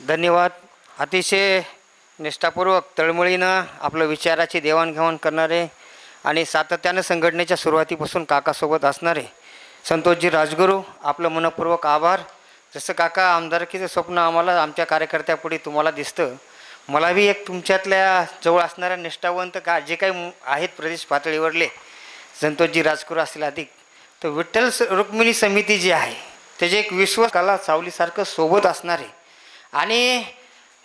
धन्यवाद. अतिशय निष्ठापूर्वक तळमळीनं आपलं विचाराची देवाणघेवाण करणारे आणि सातत्यानं संघटनेच्या सुरुवातीपासून काकासोबत असणारे संतोषजी राजगुरू, आपलं मनपूर्वक आभार. जसं काका आमदारकीचं स्वप्न आम्हाला आमच्या कार्यकर्त्यापुढे तुम्हाला दिसतं, मला बी एक तुमच्यातल्या जवळ असणाऱ्या निष्ठावंत जे काही आहेत प्रदेश पातळीवरले संतोषजी राजगुरू असतील अधिक, तर विठ्ठल रुक्मिणी समिती जी आहे त्याचे एक विश्वकला सावलीसारखं सोबत असणारे आणि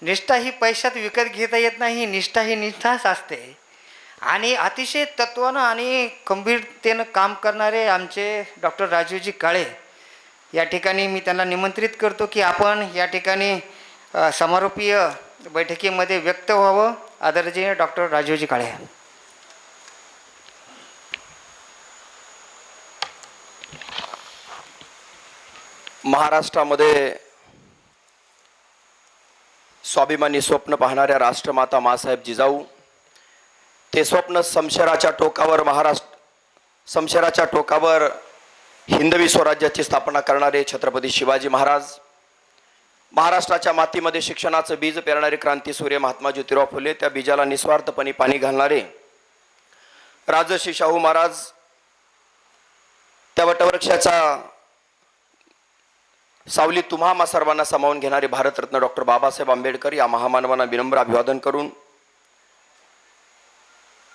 निष्ठा ही पैशात विकत घेता येत नाही. निष्ठा ही निष्ठाच असते आणि अतिशय तत्त्वानं आणि खंबीरतेनं काम करणारे आमचे डॉक्टर राजीवजी काळे, या ठिकाणी मी त्यांना निमंत्रित करतो की आपण या ठिकाणी समारोपीय बैठकीमध्ये व्यक्त व्हावं. आदरणीय डॉक्टर राजीवजी काळे. महाराष्ट्रामध्ये स्वाभिमानी स्वप्न पाहणाऱ्या राष्ट्रमाता मासाहेब जिजाऊ, ते स्वप्न शमशेराच्या टोकावर हिंदवी स्वराज्याची स्थापना करणारे छत्रपती शिवाजी महाराज, महाराष्ट्राच्या मातीमध्ये शिक्षणाचं बीज पेरणारे क्रांतीसूर्य महात्मा ज्योतिराव फुले, त्या बीजाला निस्वार्थपणे पाणी घालणारे राजर्षी शाहू महाराज, त्या वटवृक्षाचा सावली तुम्हा सर्वांना सामावून घेणारे भारतरत्न डॉक्टर बाबासाहेब आंबेडकर, या महामानवांना विनम्र अभिवादन करून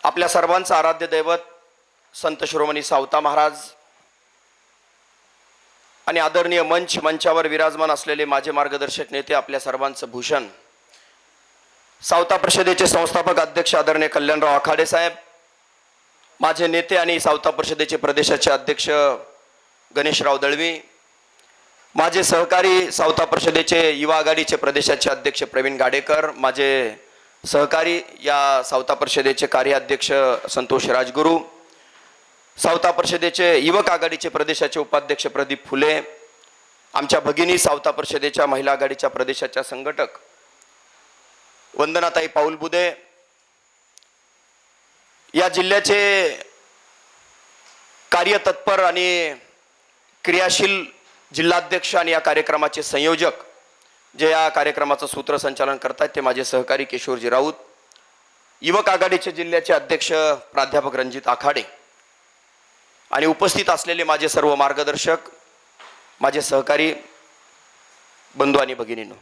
आपल्या सर्वांचं आराध्य दैवत संत शिरोमणी सावता महाराज आणि आदरणीय मंचावर विराजमान असलेले माझे मार्गदर्शक नेते, आपल्या सर्वांचं भूषण सावता परिषदेचे संस्थापक अध्यक्ष आदरणीय कल्याणराव आखाडे साहेब, माझे नेते आणि सावता परिषदेचे प्रदेशाचे अध्यक्ष गणेशराव दळवी, माझे सहकारी सावता परिषदेचे युवा आघाडीचे प्रदेशाचे अध्यक्ष प्रवीण गाडेकर, माझे सहकारी या सावता परिषदेचे कार्याध्यक्ष संतोष राजगुरू, सावता परिषदेचे युवक आघाडीचे प्रदेशाचे उपाध्यक्ष प्रदीप फुले, आमच्या भगिनी सावता परिषदेच्या महिला आघाडीच्या प्रदेशाच्या संघटक वंदनाताई पाऊलबुदे, या जिल्ह्याचे कार्यतत्पर आणि क्रियाशील जिल्हाध्यक्ष आणि या कार्यक्रमाचे संयोजक जे या कार्यक्रमाचं सूत्रसंचालन करतात ते माझे सहकारी किशोरजी राऊत, युवक आघाडीचे जिल्ह्याचे अध्यक्ष प्राध्यापक रणजित आखाडे आणि उपस्थित असलेले माझे सर्व मार्गदर्शक, माझे सहकारी बंधू आणि भगिनींनो.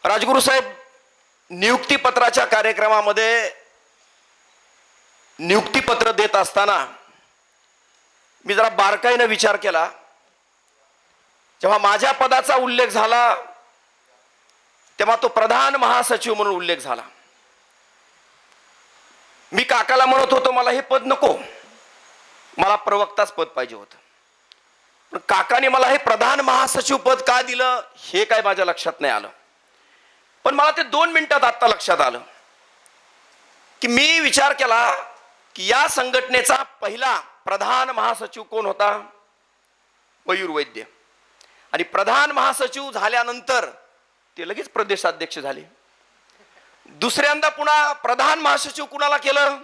राजगुरू साहेब, नियुक्तीपत्राच्या कार्यक्रमामध्ये नियुक्तीपत्र देत असताना मी जरा बारकाईने विचार केला. जेव्हा माझ्या पदाचा उल्लेख झाला तेव्हा तो प्रधान महासचिव म्हणून उल्लेख झाला. मी काकाला म्हणत होतो मला हे पद नको, मला प्रवक्ताच पद पाहिजे होतं. पण काकाने मला हे प्रधान महासचिव पद का दिलं हे काय माझ्या लक्षात नाही आलं. पण मला ते 2 मिनिटात आत्ता लक्षात आलं की मी विचार केला की या संघटनेचा पहिला प्रधान महासचिव कोण होता? मयूर वैद्य. आणि प्रधान महासचिव झाल्यानंतर ते लगेच प्रदेशाध्यक्ष झाले. दुसऱ्यांदा पुन्हा प्रधान महासचिव कुणाला केलं?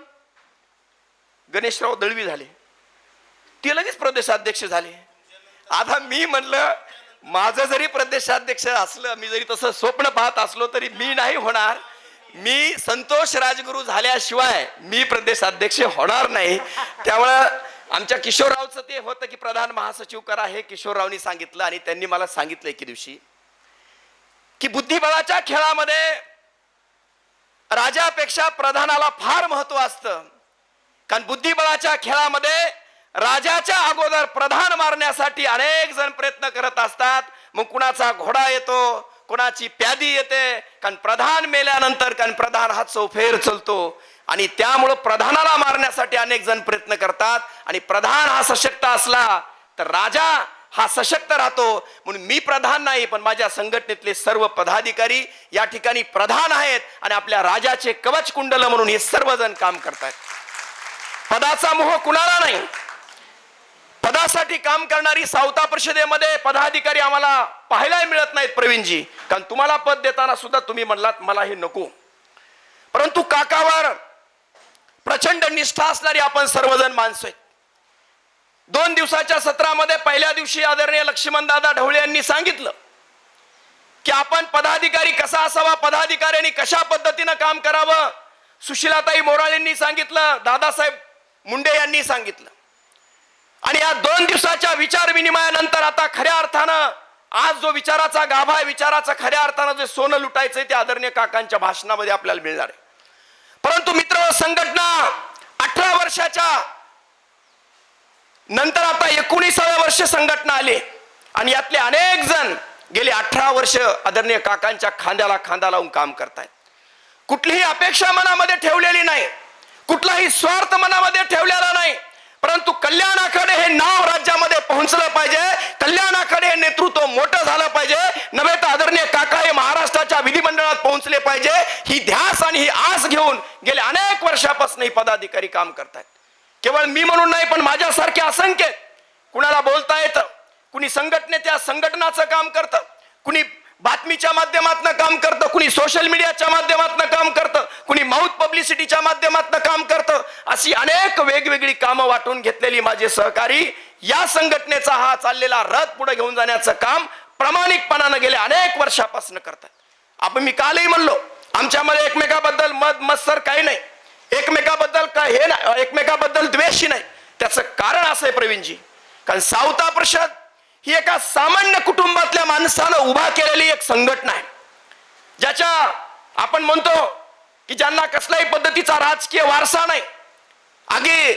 गणेशराव दळवी झाले, ते लगेच प्रदेशाध्यक्ष झाले. आता मी म्हणलं माझं जरी प्रदेशाध्यक्ष असलं, मी जरी तसं स्वप्न पाहत असलो तरी मी नाही होणार. मी संतोष राजगुरू झाल्याशिवाय मी प्रदेशाध्यक्ष होणार नाही. त्यामुळं आमच्या किशोररावचं ते होतं की प्रधान महासचिव करा, हे किशोररावनी सांगितलं. आणि त्यांनी मला सांगितलं एके दिवशी की बुद्धिबळाच्या खेळामध्ये राजापेक्षा प्रधानाला फार महत्व असतं. कारण बुद्धिबळाच्या खेळामध्ये राजाच्या अगोदर प्रधान मारण्यासाठी अनेक जण प्रयत्न करत असतात. मग कुणाचा घोडा येतो, कुणाची प्यादी येते, कारण प्रधान मेल्यानंतर कारण प्रधान हा चौफेर चलतो आणि त्यामुळे प्रधानाला मारण्यासाठी अनेक जण प्रयत्न करतात. आणि प्रधान हा सशक्त असला तर राजा हा सशक्त राहतो. म्हणून मी प्रधान नाही, पण माझ्या संघटनेतले सर्व पदाधिकारी या ठिकाणी प्रधान आहेत आणि आपल्या राजाचे कवच कुंडल म्हणून हे सर्वजण काम करतात. पदाचा मोह कुणाला नाही. पदासाठी काम करणारी सावता परिषदेमध्ये पदाधिकारी आम्हाला पाहायला मिळत नाहीत प्रवीणजी. कारण तुम्हाला पद देताना सुद्धा तुम्ही म्हणलात मला हे नको. परंतु काकावर प्रचंड निष्ठा असणारी आपण सर्वजण माणसं आहेत. 2 दिवसाच्या सत्रामध्ये पहिल्या दिवशी आदरणीय लक्ष्मणदादा ढवळे यांनी सांगितलं की आपण पदाधिकारी कसा असावा, पदाधिकाऱ्यांनी कशा पद्धतीनं काम करावं, सुशीलाताई मोराळेंनी सांगितलं, दादासाहेब मुंडे यांनी सांगितलं. आणि या 2 दिवसाच्या विचार विनिमयानंतर आता खऱ्या अर्थानं आज जो विचाराचा गाभा आहे, विचाराचा खऱ्या अर्थानं जे सोनं लुटायचंय ते आदरणीय काकांच्या भाषणामध्ये आपल्याला मिळणार आहे. परंतु मित्र, संघटना 18 वर्षाच्या नंतर आता 19व्या वर्ष संघटना आली आणि यातले अनेक जण गेले 18 वर्ष आदरणीय काकांच्या खांद्याला खांदा लावून काम करतायत. कुठलीही अपेक्षा मनामध्ये ठेवलेली नाही, कुठलाही स्वार्थ मनामध्ये ठेवलेला नाही, परंतु कल्याण आखाडे हे नाव राज्यामध्ये पोहोचलं पाहिजे, कल्याण आखाडे हे नेतृत्व मोठं झालं पाहिजे, नव्हे तर आदरणीय काका हे महाराष्ट्राच्या विधिमंडळात पोहोचले पाहिजे, ही ध्यास आणि ही आस घेऊन गेले अनेक वर्षापासून ही पदाधिकारी काम करतायत. केवळ मी म्हणून नाही, पण माझ्यासारखे असंख्य, कुणाला बोलता येतं, कुणी संघटनेच्या संघटनाचं काम करतं, कुणी बातमीच्या माध्यमातून काम करतं, कुणी सोशल मीडियाच्या माध्यमातून काम करतं, कुणी माउथ पब्लिसिटीच्या माध्यमातून काम करतं. अशी अनेक वेगवेगळी कामं वाटून घेतलेली माझे सहकारी या संघटनेचा हा चाललेला रथ पुढे घेऊन जाण्याचं काम प्रामाणिकपणानं गेल्या अनेक वर्षापासून करतात. आपण मी कालही म्हणलो, आमच्यामध्ये एकमेकाबद्दल मत मत्सर काही नाही, एकमेकाबद्दल काय हे नाही, एकमेकाबद्दल द्वेषी नाही. त्याचं कारण असं आहे प्रवीणजी, कारण सावता परिषद ही एका सामान्य कुटुंबातल्या माणसानं उभा केलेली एक संघटना आहे, ज्याच्या आपण म्हणतो की ज्यांना कसल्याही पद्धतीचा राजकीय वारसा नाही, अगदी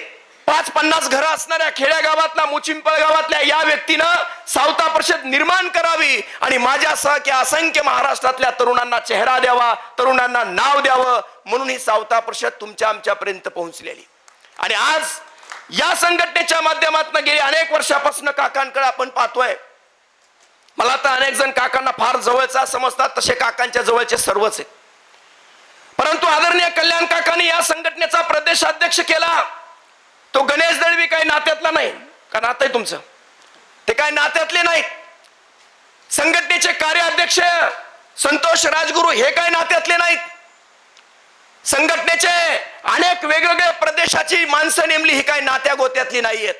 5-50 घरं असणाऱ्या खेड्यागावातल्या मुचिंपळ गावातल्या या व्यक्तीनं सावता परिषद निर्माण करावी आणि माझ्यासह की असंख्य महाराष्ट्रातल्या तरुणांना चेहरा द्यावा, तरुणांना नाव द्यावं, म्हणून ही सावता परिषद तुमच्या आमच्यापर्यंत पोहोचलेली. आणि आज या संघटनेच्या माध्यमातून गेली अनेक वर्षापासून काकांकडे आपण पाहतोय. मला तर अनेक जण काकांना फार जवळचा समजतात, तसे काकांच्या जवळचे सर्वच आहेत. परंतु आदरणीय कल्याण काकांनी या संघटनेचा प्रदेशाध्यक्ष केला. तो गणेश दळवी काही नात्यातला नाही का? नातं आहे तुमचं, ते काय नात्यातले नाहीत. संघटनेचे कार्याध्यक्ष संतोष राजगुरू हे काय नात्यातले नाहीत. संघटनेचे अनेक वेगवेगळ्या प्रदेशाची माणसं नेमली ही काय नात्या गोत्यातली नाहीयेत.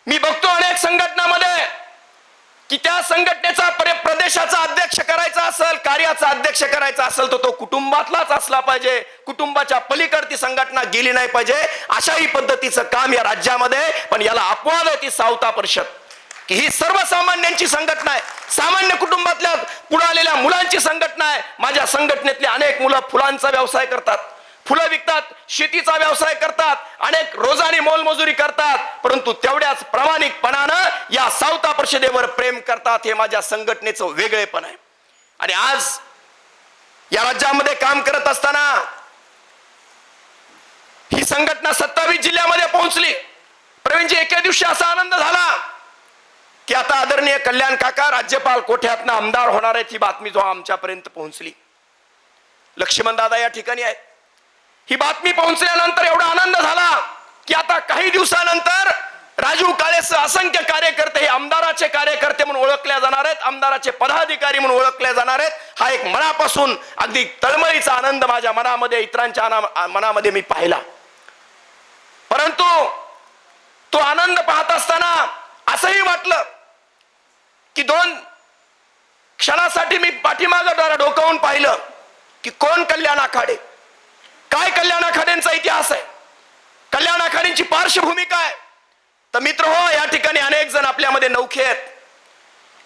मी बघतो अनेक संघटनामध्ये की त्या संघटनेचा प्रदेशाचा अध्यक्ष करायचा असेल, कार्याचा अध्यक्ष करायचा असेल तर तो कुटुंबातलाच असला पाहिजे, कुटुंबाच्या पलीकडची संघटना गेली नाही पाहिजे. अशाही पद्धतीचं काम या राज्यामध्ये, पण याला अपवाद आहे ती सावता परिषद, की ही सर्वसामान्यांची संघटना आहे, सामान्य कुटुंबातल्या पुढे आलेल्या मुलांची संघटना आहे. माझ्या संघटनेतली अनेक मुलं फुलांचा व्यवसाय करतात, फुलं विकतात, शेतीचा व्यवसाय करतात, अनेक रोजानी मोलमजुरी करतात, परंतु तेवढ्याच प्रामाणिकपणानं या सावता परिषदेवर प्रेम करतात. हे माझ्या संघटनेचं वेगळेपण आहे. आणि आज या राज्यामध्ये काम करत असताना ही संघटना 27 जिल्ह्यामध्ये पोहोचली. प्रवीणजी, एके दिवशी असा आनंद झाला की आता आदरणीय कल्याण काका राज्यपाल कोठ्यातनं आमदार होणार आहेत, ही बातमी जो आमच्यापर्यंत पोहोचली. लक्ष्मण दादा या ठिकाणी आहेत. ही बातमी पोहोचल्यानंतर एवढा आनंद झाला की आता काही दिवसानंतर राजू काळेसह असंख्य कार्यकर्ते हे आमदाराचे कार्यकर्ते म्हणून ओळखले जाणार आहेत, आमदाराचे पदाधिकारी म्हणून ओळखले जाणार आहेत. हा एक मनापासून अगदी तळमळीचा आनंद माझ्या मनामध्ये, इतरांच्या मनामध्ये मी पाहिला. परंतु तो आनंद पाहत असताना असंही वाटलं की 2 क्षणासाठी मी पाठीमागं डोकावून पाहिलं की कोण कल्याण आखाडे, काय कल्याण आखाड्यांचा इतिहास आहे, कल्याण आखाड्यांची पार्श्वभूमी काय. तर मित्र हो, या ठिकाणी अनेक जण आपल्यामध्ये नौखे आहेत.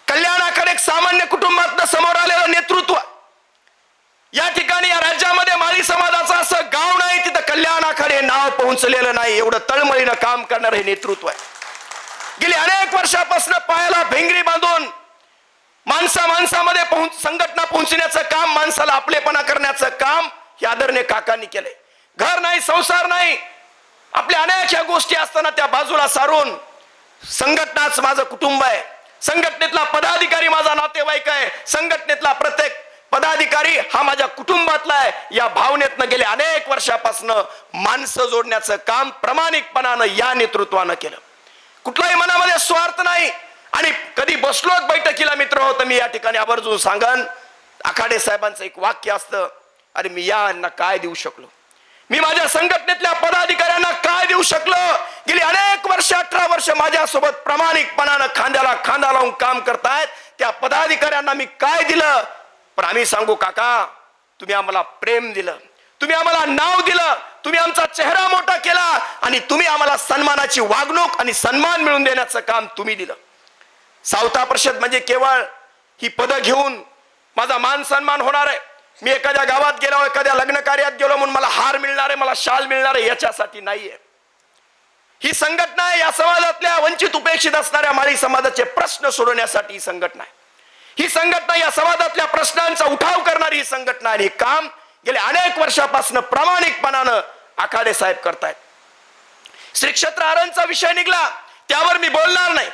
कल्याण आखाडे एक सामान्य कुटुंबातनं समोर आलेलं नेतृत्व. या ठिकाणी या राज्यामध्ये माळी समाजाचं असं गाव नाही तिथं कल्याण आखाडे नाव पोहोचलेलं नाही, एवढं तळमळीनं काम करणारं हे नेतृत्व आहे. गेली अनेक वर्षापासून पायाला भेंगरी बांधून माणसामध्ये संघटना पोहोचण्याचं काम, माणसाला आपलेपणा करण्याचं काम हे आदरणीय काकांनी केले. घर नाही, संसार नाही, आपल्या अनेक ह्या गोष्टी असताना त्या बाजूला सारून संघटनाच माझं कुटुंब आहे, संघटनेतला पदाधिकारी माझा नातेवाईक आहे, संघटनेतला प्रत्येक पदाधिकारी हा माझ्या कुटुंबातला आहे, या भावनेतनं गेले अनेक वर्षापासून माणसं जोडण्याचं काम प्रामाणिकपणानं या नेतृत्वानं केलं. कुठलाही मनामध्ये स्वार्थ नाही. आणि कधी बसलोच बैठकीला मित्र होतं, मी या ठिकाणी आवर्जून सांगन, आखाडे साहेबांचं एक वाक्य असतं, अरे मी यांना काय देऊ शकलो, मी माझ्या संघटनेतल्या पदाधिकाऱ्यांना काय देऊ शकलो. गेली अनेक वर्ष, 18 वर्ष माझ्यासोबत प्रामाणिकपणानं खांद्याला खांदा लावून काम करतायत, त्या पदाधिकाऱ्यांना मी काय दिलं पण आम्ही सांगू काका, तुम्ही आम्हाला प्रेम दिलं, तुम्ही आम्हाला नाव दिलं, तुम्ही आमचा चेहरा मोठा केला आणि तुम्ही आम्हाला सन्मानाची वागणूक आणि सन्मान मिळवून देण्याचं काम तुम्ही दिलं. सावता परिषद म्हणजे केवळ ही पदं घेऊन माझा मान सन्मान होणार आहे, मी एखाद्या गावात गेलो, एखाद्या लग्न कार्यात गेलो म्हणून मला हार मिळणार आहे, मला शाल मिळणार आहे, याच्यासाठी नाहीये. ही संघटना आहे या समाजातल्या वंचित उपेक्षित असणाऱ्या माळी समाजाचे प्रश्न सोडवण्यासाठी ही संघटना आहे. ही संघटना या समाजातल्या प्रश्नांचा उठाव करणारी ही संघटना आणि हे काम गेल्या अनेक वर्षापासून प्रामाणिकपणानं आखाडे साहेब करतायत. श्री क्षेत्र आरणचा विषय निघला, त्यावर मी बोलणार नाही,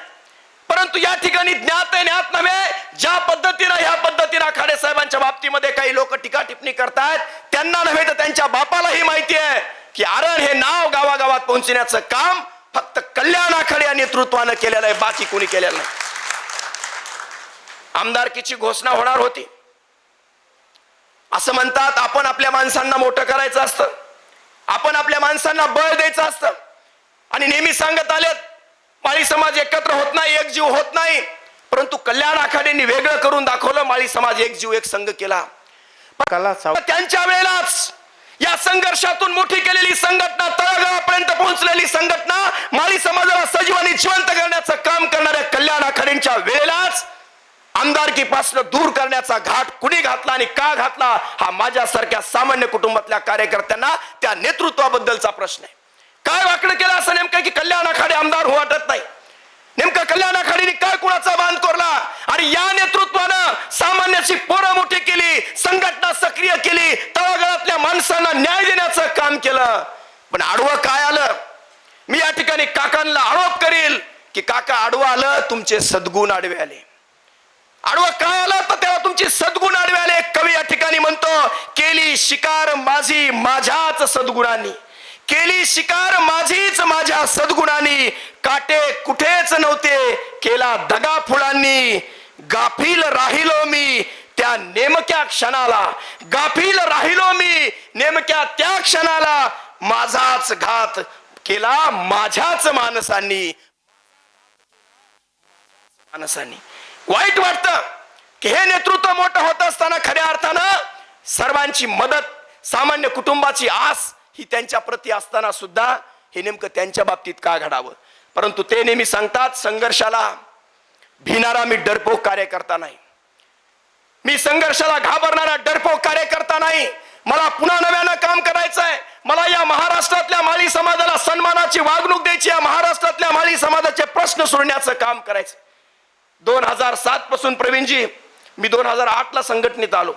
परंतु या ठिकाणी ज्ञात आहे ज्ञात नव्हे, ज्या पद्धतीनं ह्या पद्धतीनं आखाडे साहेबांच्या बाबतीमध्ये काही लोक टीका टिप्पणी करतायत, त्यांना नव्हे तर त्यांच्या बापालाही माहिती आहे की आरण हे नाव गावागावात पोहोचण्याचं काम फक्त कल्याण आखाडे या नेतृत्वानं केलेलं आहे, बाकी कोणी केलेलं नाही. आमदारकीची घोषणा होणार होती, असं म्हणतात आपण आपल्या माणसांना मोठं करायचं असतं, आपण आपल्या माणसांना बळ द्यायचं असतं, आणि नेहमी सांगत आलेत माळी समाज एकत्र होत नाही, एक जीव होत नाही, परंतु कल्याण आखाड्यांनी वेगळं करून दाखवलं, माळी समाज एक जीव एक संघ केला. त्यांच्या वेळेलाच या संघर्षातून मोठी केलेली संघटना, तळागाळापर्यंत पोहोचलेली संघटना, माळी समाजाला सजीव आणि जिवंत करण्याचं काम करणाऱ्या कल्याण आखाड्यांच्या वेळेलाच आमदारकीपासून दूर करण्याचा घाट कुणी घातला आणि का घातला, हा माझ्यासारख्या सामान्य कुटुंबातल्या कार्यकर्त्यांना त्या नेतृत्वाबद्दलचा प्रश्न आहे. काय वाकडं केलं असं नेमकं की कल्याण आखाडे आमदार होऊ वाटत नाही? नेमकं कल्याण आखाडीने काय कुणाचा बांध कोरला आणि या नेतृत्वानं सामान्याची पोरं मोठी केली, संघटना सक्रिय केली, तळागाळातल्या माणसांना न्याय देण्याचं काम केलं. पण आडवं काय आलं? मी या ठिकाणी काकांना आरोप करील की काका आडवं आलं, तुमचे सद्गुण आडवे आले. आडवं काय आलं तर तेव्हा तुमची सद्गुण आडवे आले. कवी या ठिकाणी म्हणतो, केली शिकार माझी माझ्याच सद्गुणांनी, केली शिकार माझीच माझ्या सद्गुणांनी, काटे कुठेच नव्हते केला दगा फुलांनी, गाफील राहिलो मी त्या नेमक्या क्षणाला, गाफील राहिलो मी नेमक्या त्या क्षणाला, माझाच घात केला माझ्याच माणसांनी. वाईट वाटतं की हे नेतृत्व मोठं होत असताना खऱ्या अर्थानं सर्वांची मदत, सामान्य कुटुंबाची आस ही त्यांच्या प्रती असताना सुद्धा हे नेमकं त्यांच्या बाबतीत का घडावं. परंतु ते नेहमी सांगतात, संघर्षाला भिणारा मी डरपोक कार्यकर्ता नाही, मी संघर्षाला घाबरणारा डरपोक कार्यकर्ता नाही. मला पुन्हा नव्यानं काम करायचंय, मला या महाराष्ट्रातल्या माळी समाजाला सन्मानाची वागणूक द्यायची, या महाराष्ट्रातल्या माळी समाजाचे प्रश्न सोडण्याचं काम करायचं. 2007 पासून प्रवीणजी, मी 2008 ला संघटनेत आलो.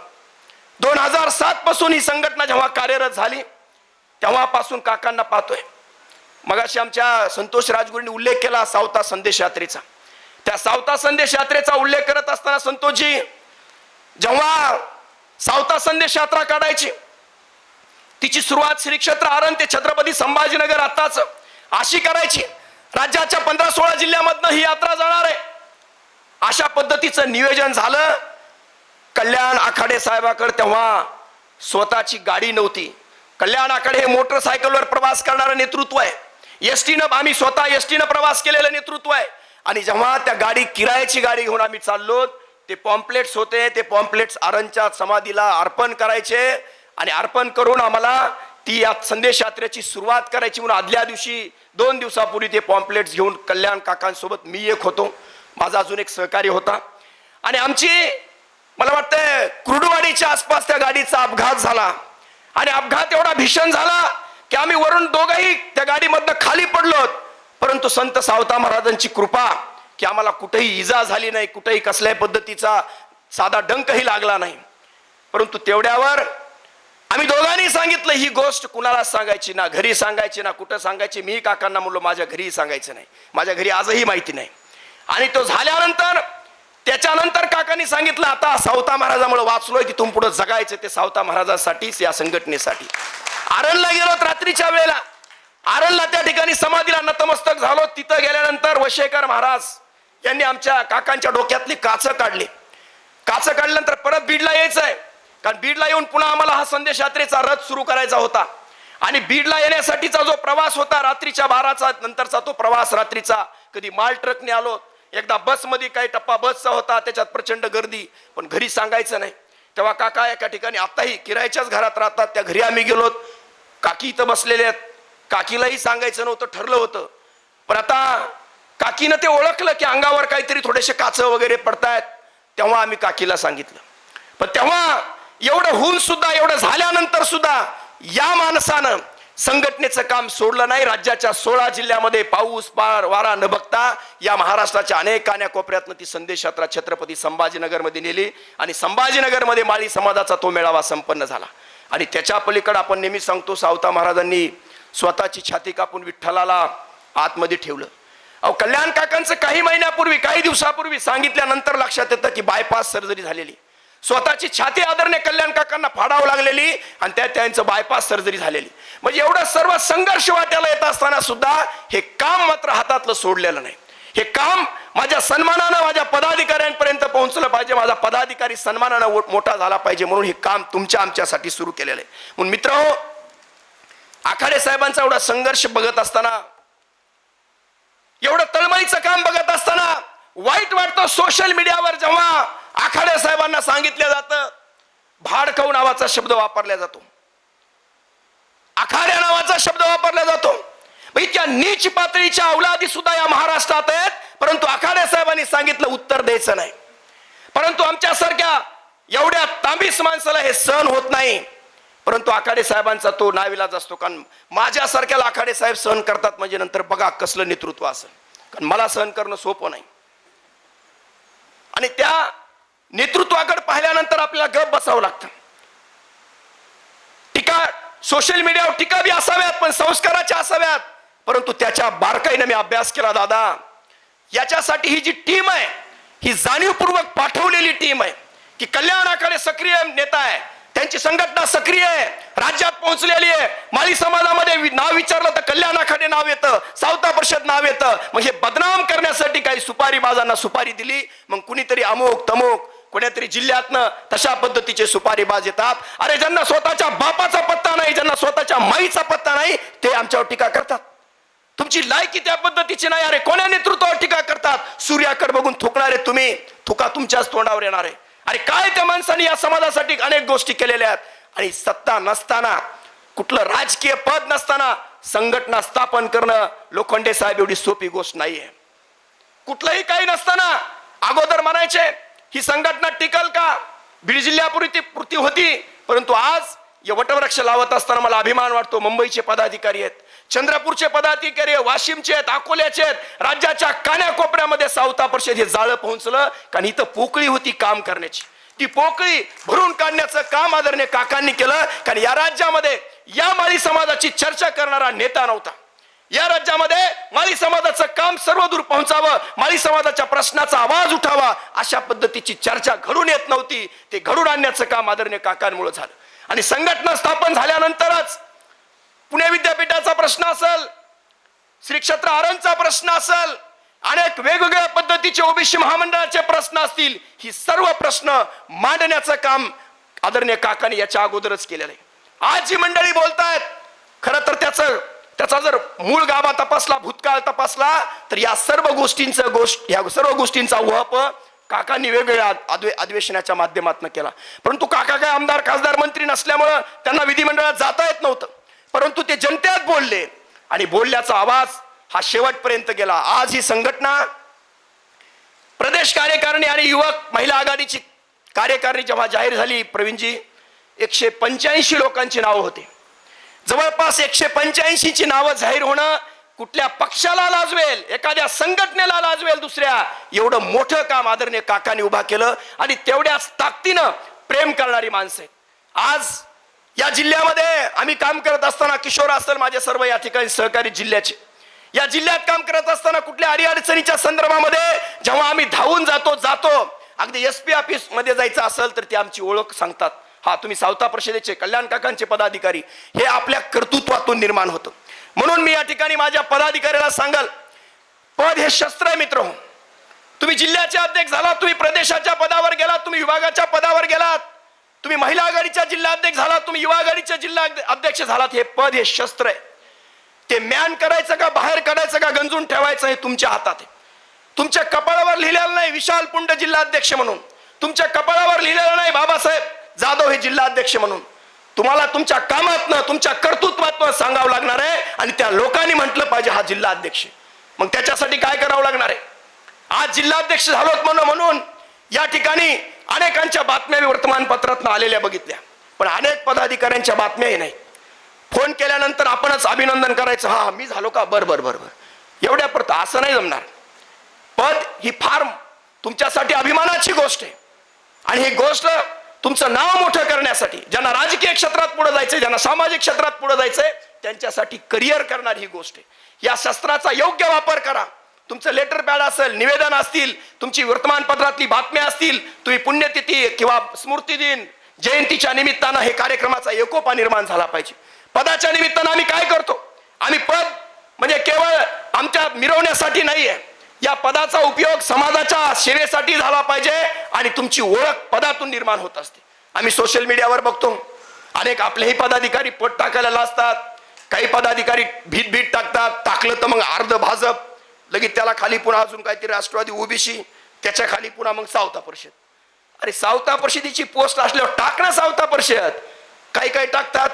2007 पासून ही संघटना जेव्हा कार्यरत झाली तेव्हापासून काकांना पाहतोय. मगाशी आमच्या संतोष राजगुरूंनी उल्लेख केला सावता संदेश यात्रेचा. त्या सावता संदेश यात्रेचा उल्लेख करत असताना संतोषजी, जेव्हा सावता संदेश यात्रा काढायची, तिची सुरुवात श्री क्षेत्र आरण ते छत्रपती संभाजीनगर आताच अशी करायची. राज्याच्या 15-16 जिल्ह्यामधनं ही यात्रा जाणार आहे, अशा पद्धतीचं नियोजन झालं. कल्याण आखाडे साहेबाकडे तेव्हा स्वतःची गाडी नव्हती. कल्याण आखाडे हे मोटरसायकलवर प्रवास करणारं नेतृत्व आहे. एसटीनं, आम्ही स्वतः एसटीनं प्रवास केलेलं नेतृत्व आहे. आणि जेव्हा त्या गाडी, किरायाची गाडी घेऊन आम्ही चाललो, ते पॉम्पलेट्स होते, ते पॉम्पलेट्स आरणच्या समाधीला अर्पण करायचे आणि अर्पण करून आम्हाला ती या संदेश यात्रेची सुरुवात करायची. म्हणून आदल्या दिवशी 2 दिवसापूर्वी ते पॉम्पलेट्स घेऊन कल्याण काकांसोबत मी एक होतो, माझा अजून एक सहकारी होता, आणि आमची मला वाटतं कुर्डुवाडीच्या आसपास त्या गाडीचा अपघात झाला. आणि अपघात एवढा भीषण झाला की आम्ही वरून दोघंही त्या गाडीमधनं खाली पडलो. परंतु संत सावता महाराजांची कृपा की आम्हाला कुठेही इजा झाली नाही, कुठेही कसल्याही पद्धतीचा साधा डंकही लागला नाही. परंतु तेवढ्यावर आम्ही दोघांनी सांगितलं, ही गोष्ट कुणाला सांगायची ना, घरी सांगायची ना, कुठं सांगायची. मी काकांना म्हणलो माझ्या घरी सांगायचं नाही, माझ्या घरी आजही माहिती नाही. आणि तो झाल्यानंतर त्याच्यानंतर काकांनी सांगितलं, आता सावता महाराजामुळे वाचलोय की तुम पुढे जगायचं ते सावता महाराजांसाठीच, या संघटनेसाठी. आरणला गेलो रात्रीच्या वेळेला, आरणला त्या ठिकाणी समाधीला नतमस्तक झालो. तिथं गेल्यानंतर वशेकर महाराज यांनी आमच्या काकांच्या डोक्यातली काचं काढली. काचं काढल्यानंतर परत बीडला यायचंय, कारण बीडला येऊन पुन्हा आम्हाला हा संदेश यात्रेचा रथ सुरू करायचा होता. आणि बीडला येण्यासाठीचा जो प्रवास होता रात्रीच्या 12चा नंतरचा, तो प्रवास रात्रीचा, कधी माल ट्रकने आलो, एकदा बसमध्ये काही टप्पा बसचा होता, त्याच्यात प्रचंड गर्दी, पण घरी सांगायचं नाही. तेव्हा काका एका ठिकाणी आताही किरायाच्याच घरात राहतात, त्या घरी आम्ही गेलोत, काकी इथं बसलेले आहेत. काकीलाही सांगायचं नव्हतं, ठरलं होतं, पण आता काकीनं ते ओळखलं की अंगावर काहीतरी थोडेसे काच वगैरे पडतायत. तेव्हा आम्ही काकीला सांगितलं. पण तेव्हा एवढं होऊन सुद्धा, एवढं झाल्यानंतर सुद्धा या माणसानं संघटनेचं काम सोडलं नाही. राज्याच्या 16 जिल्ह्यामध्ये पाऊस पार वारा न बघता या महाराष्ट्राच्या अनेक कान्याकोपऱ्यातनं ती संदेश यात्रा छत्रपती संभाजीनगरमध्ये नेली आणि संभाजीनगरमध्ये माळी समाजाचा तो मेळावा संपन्न झाला. आणि त्याच्या पलीकडे आपण नेहमी सांगतो, सावता महाराजांनी स्वतःची छाती कापून विठ्ठलाला आतमध्ये ठेवलं. अहो, कल्याण काकांचं काही महिन्यापूर्वी, काही दिवसापूर्वी सांगितल्यानंतर लक्षात येतं की बायपास सर्जरी झालेली. स्वतःची छाती आदरणे कल्याण काकांना फाडावं लागलेली आणि त्यात त्यांचं बायपास सर्जरी झालेली. म्हणजे एवढं सर्व संघर्ष वाट्याला येत असताना सुद्धा हे काम मात्र हातातलं सोडलेलं नाही. हे काम माझ्या सन्मानानं माझ्या पदाधिकाऱ्यांपर्यंत पोहोचलं पाहिजे, माझा पदाधिकारी सन्मानानं मोठा झाला पाहिजे, म्हणून हे काम तुमच्या आमच्यासाठी सुरू केलेलं आहे. म्हणून मित्रहो, आखाडे साहेबांचा एवढा संघर्ष बघत असताना, एवढं तळमळीचं काम बघत असताना वाईट वाटतं सोशल मीडियावर जेव्हा आखाडे साहेबांना सांगितलं जातं, भाडखाऊ नावाचा शब्द वापरला जातो, आखाड्या नावाचा शब्द वापरला जातो. इतक्या नीच पातळीच्या अवलादी सुद्धा या महाराष्ट्रात आहेत, परंतु आखाडे साहेबांनी सांगितलं उत्तर द्यायचं नाही. परंतु आमच्यासारख्या एवढ्या तांबीस माणसाला हे सहन होत नाही. परंतु आखाडे साहेबांचा तो नाविलाज असतो, कारण माझ्यासारख्याला आखाडे साहेब सहन करतात म्हणजे नंतर बघा कसलं नेतृत्व असेल, कारण मला सहन करणं सोपं नाही. आणि त्या नेतृत्वाकडे पाहिल्यानंतर आपल्याला गप बसावं लागतं. टीका सोशल मीडियावर टीका बी असाव्यात, पण संस्काराच्या असाव्यात. परंतु त्याच्या बारकाईने मी अभ्यास केला दादा. याच्यासाठी ही जी टीम आहे, ही जाणीवपूर्वक पाठवलेली टीम आहे की कल्याणाकडे सक्रिय नेता आहे, त्यांची संघटना सक्रिय आहे, राज्यात पोहोचलेली आहे. माळी समाजामध्ये नाव विचारलं तर कल्याणाकडे नाव येतं, सावता परिषद नाव येतं. मग हे बदनाम करण्यासाठी काही सुपारी बाजांना सुपारी दिली, मग कुणीतरी अमुक तमुक कोणत्यातरी जिल्ह्यातनं तशा पद्धतीचे सुपारीबाज येतात. अरे, ज्यांना स्वतःच्या बापाचा पत्ता नाही, ज्यांना स्वतःच्या माईचा पत्ता नाही, ते आमच्यावर टीका करतात. तुमची लायकी त्या पद्धतीची नाही. अरे, कोण्या नेतृत्वावर टीका करतात? सूर्याकडे बघून थुकणारे तुम्ही, थुका तुमच्याच तोंडावर येणार आहे. अरे, काय त्या माणसाने या समाजासाठी अनेक गोष्टी केलेल्या आहेत. आणि सत्ता नसताना, कुठलं राजकीय पद नसताना संघटना स्थापन करणं लोखंडे साहेब एवढी सोपी गोष्ट नाहीये. कुठलंही काही नसताना अगोदर म्हणायचे ही संघटना टिकल का? बीड जिल्ह्यापुरती होती, परंतु आज या वटवृक्ष लावत असताना मला अभिमान वाटतो. मुंबईचे पदाधिकारी आहेत, चंद्रपूरचे पदाधिकारी, वाशिमचे आहेत, अकोल्याचे आहेत, राज्याच्या कान्याकोपऱ्यामध्ये सावता परिषद हे जाळं पोहोचलं. कारण इथं पोकळी होती काम करण्याची, ती पोकळी भरून काढण्याचं काम आदरणीय काकांनी केलं. कारण या राज्यामध्ये या माळी समाजाची चर्चा करणारा नेता नव्हता. या राज्यामध्ये माळी समाजाचं काम सर्वदूर पोहोचावं, माळी समाजाच्या प्रश्नाचा आवाज उठावा, अशा पद्धतीची चर्चा घडून येत नव्हती. ते घडून आणण्याचं काम आदरणीय काकांमुळे झालं. आणि संघटना स्थापन झाल्यानंतरच पुणे विद्यापीठाचा प्रश्न असेल, श्री क्षेत्र आरणचा प्रश्न असेल, अनेक वेगवेगळ्या पद्धतीचे ओबीसी महामंडळाचे प्रश्न असतील, ही सर्व प्रश्न मांडण्याचं काम आदरणीय काकांनी याच्या अगोदरच केलेलं आहे. आज जी मंडळी बोलतायत, खरं तर त्याचा जर मूळ गाभा तपासला, भूतकाळ तपासला, तर या सर्व गोष्टींचा उहाप काकांनी वेगवेगळ्या अधिवेशनाच्या माध्यमातून केला. परंतु काका काय आमदार खासदार मंत्री नसल्यामुळं त्यांना विधिमंडळात जाता येत नव्हतं. परंतु ते जनतेत बोलले आणि बोलल्याचा आवाज हा शेवटपर्यंत गेला. आज ही संघटना प्रदेश कार्यकारिणी आणि युवक महिला आघाडीची कार्यकारिणी जेव्हा जाहीर झाली, प्रवीणजी, 185 लोकांची नावं होती. जवळपास 185 ची नावं जाहीर होणं कुठल्या पक्षाला लाजवेल, एखाद्या संघटनेला लाजवेल, दुसऱ्या एवढं मोठं काम आदरणीय काकांनी उभा केलं. आणि तेवढ्याच ताकदीनं प्रेम करणारी माणसं आहेत. आज या जिल्ह्यामध्ये आम्ही काम करत असताना, किशोर असेल, माझे सर्व या ठिकाणी सहकारी जिल्ह्याचे, या जिल्ह्यात काम करत असताना कुठल्या अडीअडचणीच्या संदर्भामध्ये जेव्हा आम्ही धावून जातो, अगदी SP ऑफिस मध्ये जायचं असेल तर ते आमची ओळख सांगतात. हा, तुम्ही सावता परिषदेचे कल्याण काकांचे पदाधिकारी. हे आपल्या कर्तृत्वातून निर्माण होतं. म्हणून मी या ठिकाणी माझ्या पदाधिकाऱ्याला सांगाल, पद हे शस्त्र आहे मित्र. तुम्ही जिल्ह्याचे अध्यक्ष झालात, तुम्ही प्रदेशाच्या पदावर गेलात, तुम्ही विभागाच्या पदावर गेलात, तुम्ही महिला आघाडीच्या जिल्हा अध्यक्ष झालात, तुम्ही युवा आघाडीच्या जिल्हा अध्यक्ष झालात. हे पद हे शस्त्र आहे. ते म्यान करायचं का बाहेर काढायचं का गंजून ठेवायचं हे तुमच्या हातात आहे. तुमच्या कपाळावर लिहिलेलं नाही विशाल पुंड जिल्हा अध्यक्ष म्हणून, तुमच्या कपाळावर लिहिलेलं नाही बाबासाहेब जाधव हे जिल्हाध्यक्ष म्हणून तुम्हाला तुमच्या कामातनं तुमच्या कर्तृत्वातनं सांगावं लागणार आहे आणि त्या लोकांनी म्हटलं पाहिजे हा जिल्हाध्यक्ष. मग त्याच्यासाठी काय करावं लागणार आहे? आज जिल्हाध्यक्ष झालोत म्हणून या ठिकाणी अनेकांच्या बातम्या वर्तमानपत्रात आलेल्या बघितल्या, पण अनेक पदाधिकाऱ्यांच्या बातम्याही नाही. फोन केल्यानंतर आपणच अभिनंदन करायचं, हा मी झालो का, बर बर बर बर एवढ्या परत असं नाही जमणार. पद ही फार तुमच्यासाठी अभिमानाची गोष्ट आहे आणि ही गोष्ट तुमचं नाव मोठं करण्यासाठी, ज्यांना राजकीय क्षेत्रात पुढे जायचंय, ज्यांना सामाजिक क्षेत्रात पुढे जायचंय, त्यांच्यासाठी करिअर करणारी ही गोष्ट आहे. या शस्त्राचा योग्य वापर करा. तुमचं लेटर पॅड असेल, निवेदन असतील, तुमची वर्तमानपत्रातली बातम्या असतील, तुम्ही पुण्यतिथी किंवा स्मृती दिन जयंतीच्या निमित्तानं हे कार्यक्रमाचा एकोपा निर्माण झाला पाहिजे. पदाच्या निमित्तानं आम्ही काय करतो? आम्ही पद म्हणजे केवळ आमच्या मिरवण्यासाठी नाहीये, या पदाचा उपयोग समाजाच्या सेवेसाठी झाला पाहिजे आणि तुमची ओळख पदातून निर्माण होत असते. आम्ही सोशल मीडियावर बघतो अनेक आपलेही पदाधिकारी पद टाकायला लाजतात, काही पदाधिकारी भीत टाकतात, टाकलं तर मग अर्ध भाजप, लगेच त्याला खाली पुन्हा अजून काहीतरी राष्ट्रवादी ओबीसी, त्याच्या खाली पुन्हा मग सावता परिषद. अरे सावता परिषदेची पोस्ट असल्यावर टाक ना सावता परिषद. काही काही टाकतात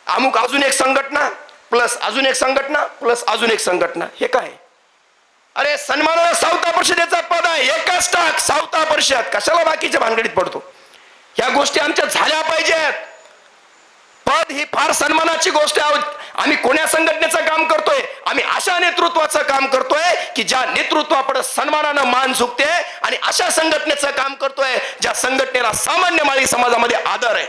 अमुक अजून एक संघटना प्लस अजून एक संघटना प्लस अजून एक संघटना. हे काय? अरे सन्मानाला सावता परिषदेचा पद आहे, एकच टाक सावता परिषद, कशाला बाकीच्या भानगडीत पडतो? ह्या गोष्टी आमच्या झाल्या पाहिजेत. पद ही फार सन्मानाची गोष्ट आहे. आम्ही कोण्या संघटनेचं काम करतोय? आम्ही अशा नेतृत्वाचं काम करतोय की ज्या नेतृत्वापुढे सन्मानानं मान झुकते आणि अशा संघटनेचं काम करतोय ज्या संघटनेला सामान्य माळी समाजामध्ये आदर आहे.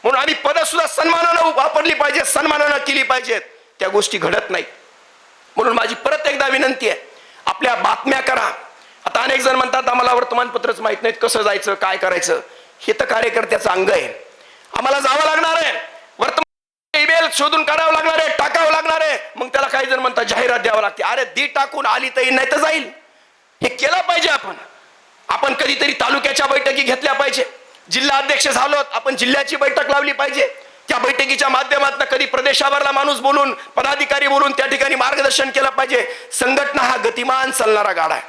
म्हणून आम्ही पद सुद्धा सन्मानानं वापरली पाहिजे, सन्मानानं केली पाहिजेत. त्या गोष्टी घडत नाहीत. म्हणून माझी परत एकदा विनंती आहे, आपल्या बातम्या करा. आता अनेक जण म्हणतात आम्हाला वर्तमानपत्रच माहित नाहीत, कसं जायचं काय करायचं. हे तर कार्यकर्त्याचं अंग आहे. आम्हाला जावं लागणार आहे, वर्तमान ईमेल शोधून काढावं लागणार आहे, टाकावं लागणार आहे. मग त्याला काही जण म्हणतात जाहिरात द्यावं लागते. अरे दी टाकून आली तर येईल, नाही तर जाईल. हे केलं पाहिजे. आपण कधीतरी तालुक्याच्या बैठकी घेतल्या पाहिजे. जिल्हा अध्यक्ष झालोत, आपण जिल्ह्याची बैठक लावली पाहिजे. त्या बैठकीच्या माध्यमातून कधी प्रदेशावरला माणूस बोलून, पदाधिकारी बोलून त्या ठिकाणी मार्गदर्शन केलं पाहिजे. संघटना हा गतिमान चालणारा गाडा आहे,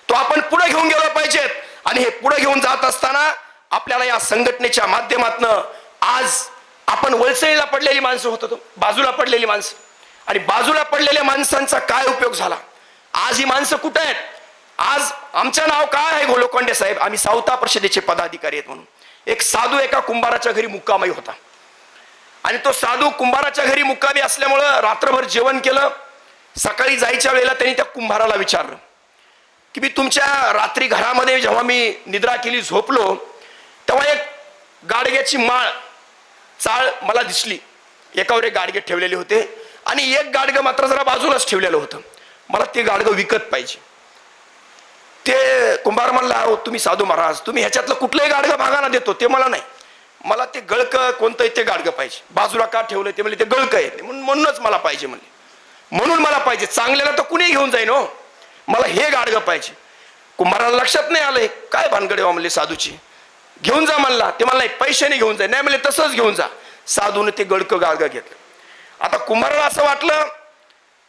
तो आपण पुढे घेऊन गेलो पाहिजेत. आणि हे पुढे घेऊन जात असताना आपल्याला या संघटनेच्या माध्यमातून आज आपण वळसळीला पडलेली माणसं होतो, बाजूला पडलेली माणसं, आणि बाजूला पडलेल्या माणसांचा काय उपयोग झाला? आज ही माणसं कुठे आहेत? आज आमचं नाव काय आहे? गोलोकोंडे साहेब, आम्ही सावता परिषदेचे पदाधिकारी आहेत म्हणून. एक साधू एका कुंभाराच्या घरी मुक्कामी होता आणि तो साधू कुंभाराच्या घरी मुक्कामी असल्यामुळं रात्रभर जेवण केलं. सकाळी जायच्या वेळेला त्यांनी त्या कुंभाराला विचारलं की मी तुमच्या रात्री घरामध्ये जेव्हा मी निद्रा केली, झोपलो, तेव्हा एक गाडग्याची माळ चाळ मला दिसली. एकावर एक गाडगे ठेवलेले होते आणि एक गाडगं मात्र जरा बाजूलाच ठेवलेलं होतं. मला ते गाडगं विकत पाहिजे. ते कुंभार म्हणला, तुम्ही साधू महाराज, तुम्ही ह्याच्यातलं कुठलंही गाडगं भागाना देतो, ते मला नाही. मला ते गळकं कोणतं ते गाडगं पाहिजे. बाजूला का ठेवलं? ते म्हणले ते गळकं आहे, म्हणूनच मला पाहिजे म्हणले. म्हणून मला पाहिजे, चांगल्याला तर कुणी घेऊन जाईन हो, मला हे गाडगं पाहिजे. कुंभाराला लक्षात नाही आलं काय भानगड आहे म्हणले साधूची. घेऊन जा म्हणला. ते मला नाही, पैशाने घेऊन जाय. नाही म्हणले तसंच घेऊन जा. साधूने ते गळकं गाडगं घेतलं. आता कुंभाराला असं वाटलं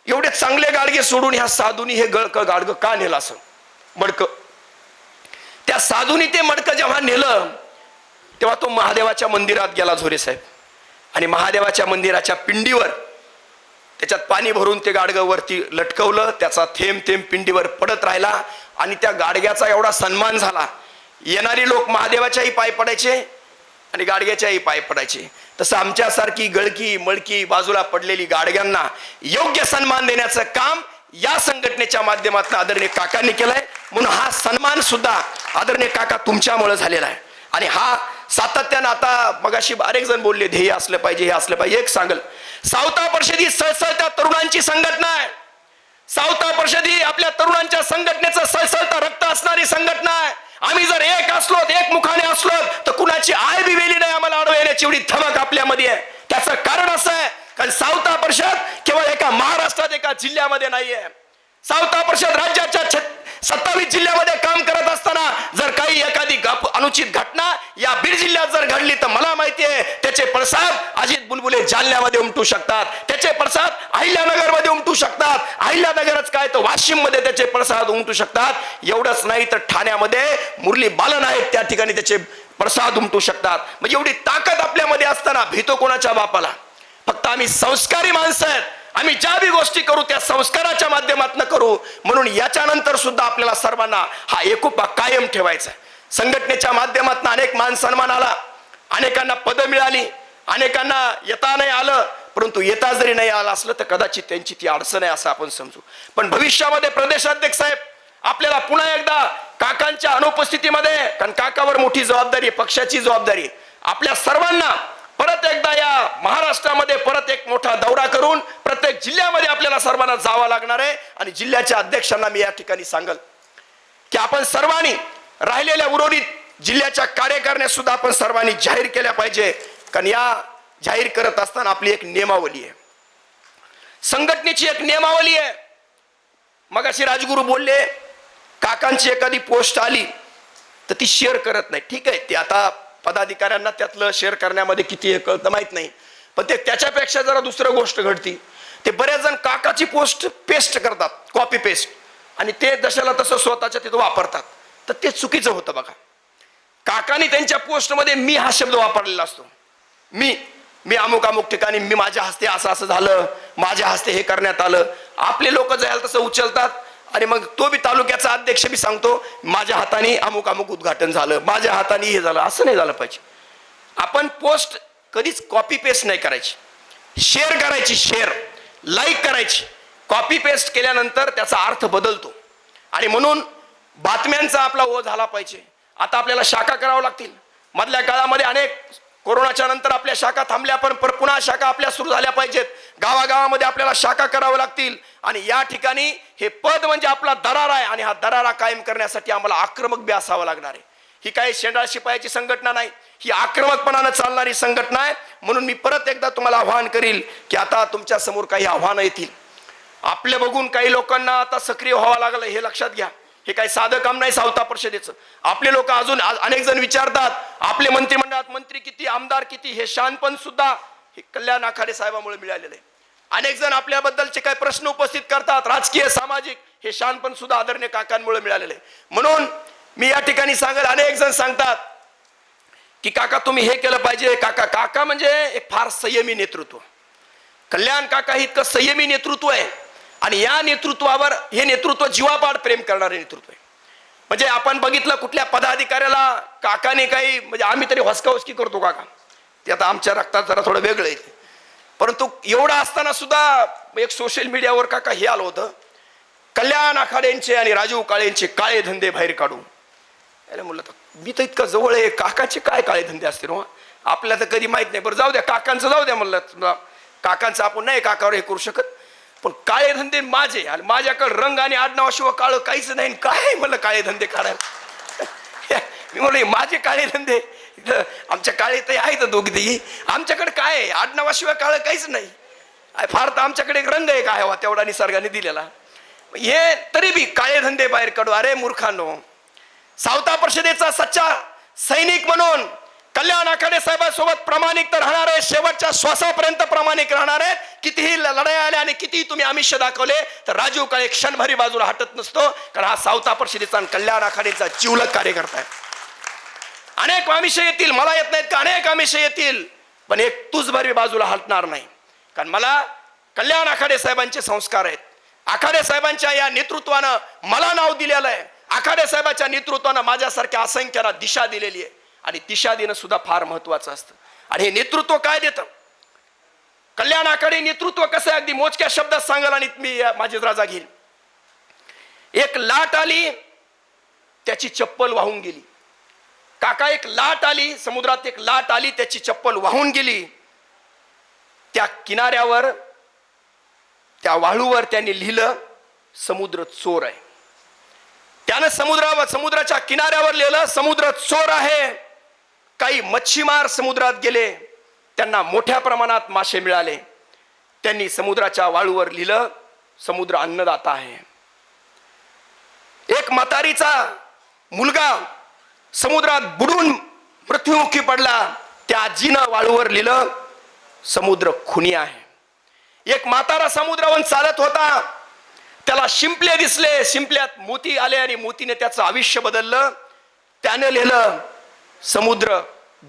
एवढे चांगले गाडगे सोडून ह्या साधूनी हे गळकं गाडगं का नेलं असं मडकं. त्या साधूनी ते मडकं जेव्हा नेलं तेव्हा तो महादेवाच्या मंदिरात गेला झोरे साहेब, आणि महादेवाच्या मंदिराच्या पिंडीवर त्याच्यात पाणी भरून ते गाडगं वरती लटकवलं. त्याचा थेंब थेंब पिंडीवर पडत राहिला आणि त्या गाडग्याचा एवढा सन्मान झाला. येणारी लोक महादेवाच्याही पाय पडायचे आणि गाडग्याच्याही पाय पडायचे. तसं आमच्यासारखी गळकी मळकी बाजूला पडलेली गाडग्यांना योग्य सन्मान देण्याचं काम या संघटनेच्या माध्यमातून आदरणीय काकांनी केलंय. म्हणून हा सन्मान सुद्धा आदरणीय काका तुमच्यामुळे झालेला आहे. आणि हा सातत्यानं, आता मगाशी अनेक जण बोलले ध्येय असलं पाहिजे, हे असलं पाहिजे. एक सांगल, सावता परिषद ही सळसळत्या तरुणांची संघटना आहे. सावता परिषद ही आपल्या तरुणांच्या संघटनेचं सळसळता रक्त असणारी संघटना आहे. आम्ही जर एक असलो, एक मुखाने असलो, तर कुणाची आय बी वेली नाही आम्हाला अडवू येण्याची एवढी धमक आपल्यामध्ये आहे. त्याचं कारण असं आहे कारण सावता परिषद केवळ एका महाराष्ट्रात एका जिल्ह्यामध्ये नाहीये. सावता परिषद राज्याच्या 27 जिल्ह्यामध्ये काम करत असताना जर काही एखादी अनुचित घटना या बीड जिल्ह्यात जर घडली तर मला माहिती आहे त्याचे पडसाद अजित बुलबुले जालन्यामध्ये उमटू शकतात, त्याचे पडसाद अहिल्यानगरमध्ये उमटू शकतात, अहिल्यानगरच काय तर वाशिम मध्ये त्याचे पडसाद उमटू शकतात. एवढंच नाही तर ठाण्यामध्ये मुरली बालन आहेत, त्या ठिकाणी त्याचे प्रसाद उमटू शकतात. म्हणजे एवढी ताकद आपल्यामध्ये असताना भीतो कोणाच्या बापाला. फक्त आम्ही संस्कारी माणसं आहेत. आम्ही ज्या बी गोष्टी करू त्या संस्काराच्या माध्यमातून करू. म्हणून याच्यानंतर सुद्धा आपल्याला सर्वांना हा एकोपा कायम ठेवायचा आहे. संघटनेच्या माध्यमातून अनेक मान सन्मान आला, अनेकांना पद मिळाली, अनेकांना येता नाही आलं. परंतु येता जरी नाही आलं असलं तर कदाचित त्यांची ती अडचण आहे असं आपण समजू. पण भविष्यामध्ये प्रदेशाध्यक्ष साहेब आपल्याला पुन्हा एकदा काकांच्या अनुपस्थितीमध्ये, कारण काकावर मोठी जबाबदारी आहे, पक्षाची जबाबदारी आहे, आपल्या सर्वांना परत एकदा या महाराष्ट्रामध्ये परत एक मोठा दौरा करून प्रत्येक जिल्ह्यामध्ये आपल्याला सर्वांना जावं लागणार आहे. आणि जिल्ह्याच्या अध्यक्षांना मी या ठिकाणी सांगल की आपण सर्वांनी राहिलेल्या उर्वरित जिल्ह्याच्या कार्यकारिण्या सुद्धा आपण सर्वांनी जाहीर केल्या पाहिजे. कारण या जाहीर करत असताना आपली एक नियमावली आहे, संघटनेची एक नियमावली आहे. मगाशी राजगुरू बोलले काकांची एखादी पोस्ट आली तर ती शेअर करत नाही. ठीक आहे, ते आता पदाधिकाऱ्यांना त्यातलं शेअर करण्यामध्ये किती हे कळतं माहित नाही, पण ते त्याच्यापेक्षा जरा दुसरं गोष्ट घडती. ते बरेच जण काकाची पोस्ट पेस्ट करतात, कॉपी पेस्ट, आणि ते जशाला तसं स्वतःच्या तिथं वापरतात. तर ते चुकीचं होतं बघा. काकाने त्यांच्या पोस्टमध्ये मी हा शब्द वापरलेला असतो. मी अमुक अमुक ठिकाणी, मी माझ्या हस्ते असं असं झालं, माझ्या हस्ते हे करण्यात आलं. आपले लोक जायला तसं उचलतात आणि मग तो बी तालुक्याचा अध्यक्ष बी सांगतो माझ्या हाताने अमुक अमुक उद्घाटन झालं, माझ्या हाताने हे झालं. असं नाही झालं पाहिजे. आपण पोस्ट कधीच कॉपी पेस्ट नाही करायची, शेअर करायची, शेअर लाईक करायची. कॉपी पेस्ट केल्यानंतर त्याचा अर्थ बदलतो आणि म्हणून बातम्यांचा आपला ओघ झाला पाहिजे. आता आपल्याला शाखा करावं लागतील. मधल्या काळामध्ये अनेक कोरोनाच्या नंतर आपल्या शाखा थांबल्या, पण पुन्हा शाखा आपल्या सुरू झाल्या पाहिजेत. गावागावामध्ये आपल्याला शाखा कराव्या लागतील. आणि या ठिकाणी हे पद म्हणजे आपला दरारा आहे आणि हा दरारा कायम करण्यासाठी आम्हाला आक्रमक बी असावं लागणार आहे. ही काही शेंडाळ शिपायाची संघटना नाही, ही आक्रमकपणानं चालणारी संघटना आहे. म्हणून मी परत एकदा तुम्हाला आवाहन करील की आता तुमच्या समोर काही आव्हानं येतील. आपले बघून काही लोकांना आता सक्रिय व्हावं लागलं, हे लक्षात घ्या. हे काही साधं काम नाही सावता परिषदेचं. आपले लोक अजून अनेक जण विचारतात आपले मंत्रिमंडळात मंत्री किती, आमदार किती. हे शहाणपण सुद्धा हे कल्याण आखाडे साहेबांमुळे मिळालेलं आहे. अनेक जण आपल्याबद्दलचे काही प्रश्न उपस्थित करतात, राजकीय सामाजिक. हे शहाणपण सुद्धा आदरणीय काकांमुळे मिळालेलं आहे. म्हणून मी या ठिकाणी सांगेल, अनेक जण सांगतात की काका तुम्ही हे केलं पाहिजे. काका म्हणजे एक फार संयमी नेतृत्व. कल्याण काका हे इतकं संयमी नेतृत्व आहे आणि या नेतृत्वावर, हे नेतृत्व जीवापाड प्रेम करणारे नेतृत्व आहे. म्हणजे आपण बघितलं कुठल्या पदाधिकाऱ्याला काकाने काही, म्हणजे आम्ही तरी हसकावसकी करतो काका, ते आता आमच्या रक्तात जरा थोडं वेगळं आहे. परंतु एवढं असताना सुद्धा एक सोशल मीडियावर काका हे आलं होतं, कल्याण आखाडेंचे आणि राजीव काळेंचे काळे धंदे बाहेर काढू. अरे म्हणलं मी तर इतकं जवळ आहे, काकाचे काय काळे धंदे असतील हो, आपल्याला तर कधी माहित नाही. बरं जाऊ द्या, काकांचं जाऊ द्या म्हणलं, काकांचं आपण नाही काकावर हे करू शकत, पण काळे धंदे माझे आणि माझ्याकडे रंग आणि आडनावाशिवाय काळं काहीच नाही. काय म्हणलं काळे धंदे काढायला. मी म्हणलं माझे काळे धंदे, आमच्या काळे तर आहेत दोघी, आमच्याकडे काय आहे, आडनावाशिवाय काळं काहीच नाही. फार तर आमच्याकडे एक रंग आहे काय हवा तेवढा निसर्गाने दिलेला. हे तरी बी काळे धंदे बाहेर काढू. अरे मूर्खांनो, सावता परिषदेचा सच्चा सैनिक म्हणून कल्याण आखाडे साहेबांसोबत प्रामाणिक तर राहणार आहे, शेवटच्या श्वासापर्यंत प्रामाणिक राहणार आहे. कितीही लढाई आल्या आणि कितीही तुम्ही आमिष दाखवले तर राजीव काळे क्षणभरी बाजूला हटत नसतो. कारण हा सावता परिषदेचा आणि कल्याण आखाडेचा जीवलग कार्यकर्ता आहे. अनेक आमिष येतील, मला येत नाहीत का, अनेक आमिष येतील, पण एक तूच भरी बाजूला हटणार नाही. कारण मला कल्याण आखाडे साहेबांचे संस्कार आहेत. आखाडे साहेबांच्या या नेतृत्वानं मला नाव दिलेलं आहे. आखाडे साहेबांच्या नेतृत्वानं माझ्यासारख्या असंख्याला दिशा दिलेली आहे आणि दिशा देणं सुद्धा फार महत्वाचं असतं. आणि हे नेतृत्व काय देतं, कल्याण आखाडे नेतृत्व कसं आहे, अगदी मोजक्या शब्दात सांगाल आणि मी माझी राजा घेईल. एक लाट आली, त्याची चप्पल वाहून गेली. काका, एक लाट आली समुद्रात, एक लाट आली, त्याची चप्पल वाहून गेली. त्या किनाऱ्यावर, त्या वाळूवर त्यांनी लिहिलं समुद्र चोर आहे. त्यानं समुद्राच्या किनाऱ्यावर लिहिलं समुद्र चोर आहे. काही मच्छीमार समुद्रात गेले, त्यांना मोठ्या प्रमाणात मासे मिळाले. त्यांनी समुद्राच्या वाळूवर लिहिलं समुद्र अन्नदाता आहे. एक म्हातारीचा मुलगा समुद्रात बुडून मृत्युमुखी पडला, त्या आजीनं वाळूवर लिहिलं समुद्र खुनी आहे. एक म्हातारा समुद्रावर चालत होता, त्याला शिंपले दिसले, शिंपल्यात मोती आले आणि मोतीने त्याचं आयुष्य बदललं. त्याने लिहिलं समुद्र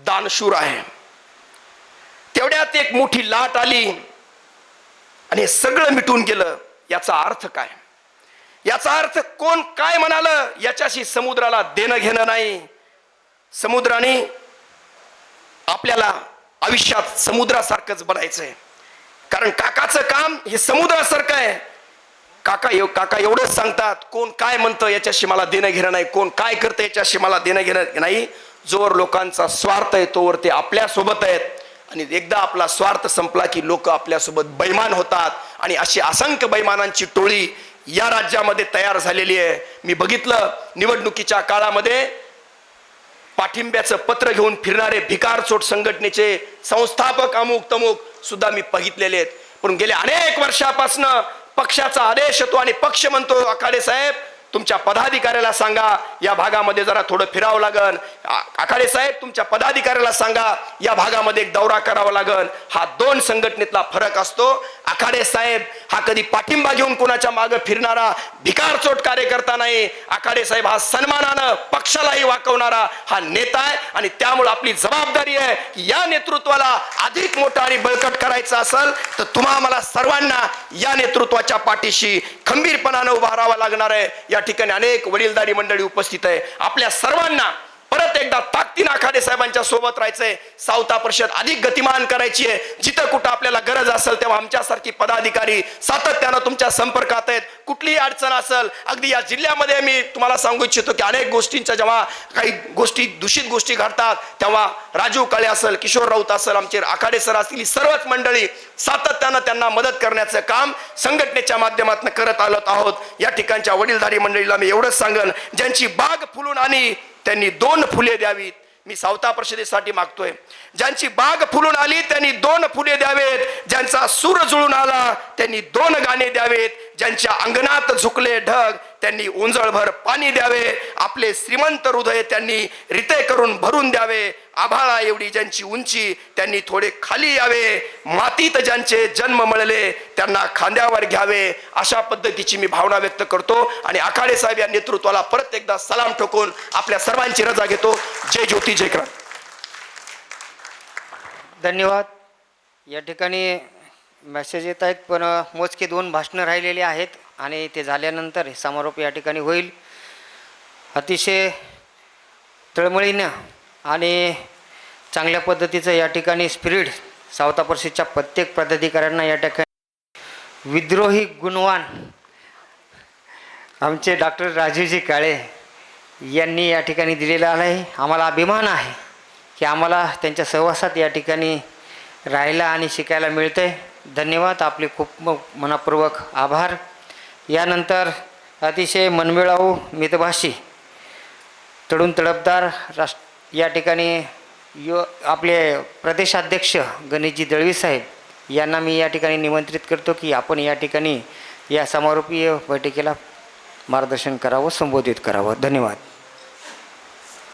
दानशूर आहे. तेवढ्यात एक मोठी लाट आली आणि हे सगळं मिटून गेलं. याचा अर्थ काय? याचा अर्थ कोण काय म्हणालं याच्याशी समुद्राला देणं घेणं नाही. समुद्राने आपल्याला आयुष्यात समुद्रासारखंच बनायचंय. कारण काकाचं काम हे समुद्रासारखं आहे. काका एवढंच सांगतात, कोण काय म्हणतं याच्याशी मला देणं घेणं नाही, कोण काय करतं याच्याशी मला देणं घेणं नाही. जोवर लोकांचा स्वार्थ आहे तोवर ते आपल्या सोबत आहेत, आणि एकदा आपला स्वार्थ संपला की लोक आपल्यासोबत बैमान होतात. आणि अशी असंख्य बैमानांची टोळी या राज्यामध्ये तयार झालेली आहे. मी बघितलं निवडणुकीच्या काळामध्ये पाठिंब्याचं पत्र घेऊन फिरणारे भिकारचोट संघटनेचे संस्थापक अमुक तमुक सुद्धा मी बघितलेले आहेत. पण गेल्या अनेक वर्षापासून पक्षाचा आदेश येतो आणि पक्ष म्हणतो, आखाडे साहेब तुमच्या पदाधिकाऱ्याला सांगा या भागामध्ये जरा थोडं फिरावं लागन. आखाडे साहेब तुमच्या पदाधिकाऱ्याला सांगा या भागामध्ये एक दौरा करावा लागन. हा दोन संघटनेतला फरक असतो. आखाडे साहेब हा कधी पाठिंबा घेऊन कोणाच्या मागे फिरणारा भिकारचोट कार्यकर्ता नाही. आखाडे साहेब हा सन्मानानं पक्षालाही वाकवणारा हा नेता आहे. आणि त्यामुळे आपली जबाबदारी आहे की या नेतृत्वाला अधिक मोठा आणि बळकट करायचं असेल तर तुम्हा मला सर्वांना या नेतृत्वाच्या पाठीशी खंबीरपणानं उभा राहावं लागणार आहे. या ठिकाणी अनेक वडीलधारी मंडळी उपस्थित आहे. आपल्या सर्वांना परत एकदा ताकदीनं आखाडे साहेबांच्या सोबत राहायचंय. सावता परिषद अधिक गतिमान करायची आहे. जिथं कुठं आपल्याला गरज असेल तेव्हा आमच्यासारखी पदाधिकारी सातत्यानं तुमच्या संपर्कात आहेत. कुठलीही अडचण असेल, अगदी या जिल्ह्यामध्ये मी तुम्हाला सांगू इच्छितो की अनेक गोष्टींच्या जेव्हा काही गोष्टी दूषित गोष्टी घडतात तेव्हा राजू काळे असेल, किशोर राऊत असेल, आमचे आखाडे सर असतील, सर्वच मंडळी सातत्यानं त्यांना मदत करण्याचं काम संघटनेच्या माध्यमातून करत आलो आहोत. या ठिकाणच्या वडीलधारी मंडळीला मी एवढंच सांगेन, ज्यांची बाग फुलून आली त्यांनी 2 फुले द्यावीत. मी सावता परिषदेसाठी मागतोय. ज्यांची बाग फुलून आली त्यांनी 2 फुले द्यावेत. ज्यांचा सूर जुळून आला त्यांनी 2 गाणे द्यावेत. ज्यांच्या अंगणात झुकले ढग त्यांनी ओंजळभर पाणी द्यावे. आपले श्रीमंत हृदय त्यांनी रिते करून भरून द्यावे. आभाळा एवढी ज्यांची उंची त्यांनी थोडे खाली यावे. मातीत ज्यांचे जन्म मळले त्यांना खांद्यावर घ्यावे. अशा पद्धतीची मी भावना व्यक्त करतो आणि आखाडे साहेब या नेतृत्वाला परत एकदा सलाम ठोकून आपल्या सर्वांची रजा घेतो. जय ज्योती जय क्रांती. धन्यवाद. या ठिकाणी मेसेज येत आहेत, पण मोजके 2 भाषणं राहिलेली आहेत आणि ते झाल्यानंतर समारोप या ठिकाणी होईल. अतिशय तळमळीनं आणि चांगल्या पद्धतीचं या ठिकाणी स्पिरिट सावता परिषदेच्या प्रत्येक पदाधिकाऱ्यांना या ठिकाणी विद्रोही गुणवान आमचे डॉक्टर राजूजी काळे यांनी या ठिकाणी दिलेला आहे. आम्हाला अभिमान आहे की आम्हाला त्यांच्या सहवासात या ठिकाणी राहायला आणि शिकायला मिळते. धन्यवाद. आपले खूप मनपूर्वक आभार. यानंतर अतिशय मनमिळावू मितभाषी तडून तडफदार या ठिकाणी आपले प्रदेशाध्यक्ष गणेशजी दळवी साहेब यांना मी या ठिकाणी निमंत्रित करतो की आपण या ठिकाणी या समारोपीय बैठकीला मार्गदर्शन करावं, संबोधित करावं. धन्यवाद.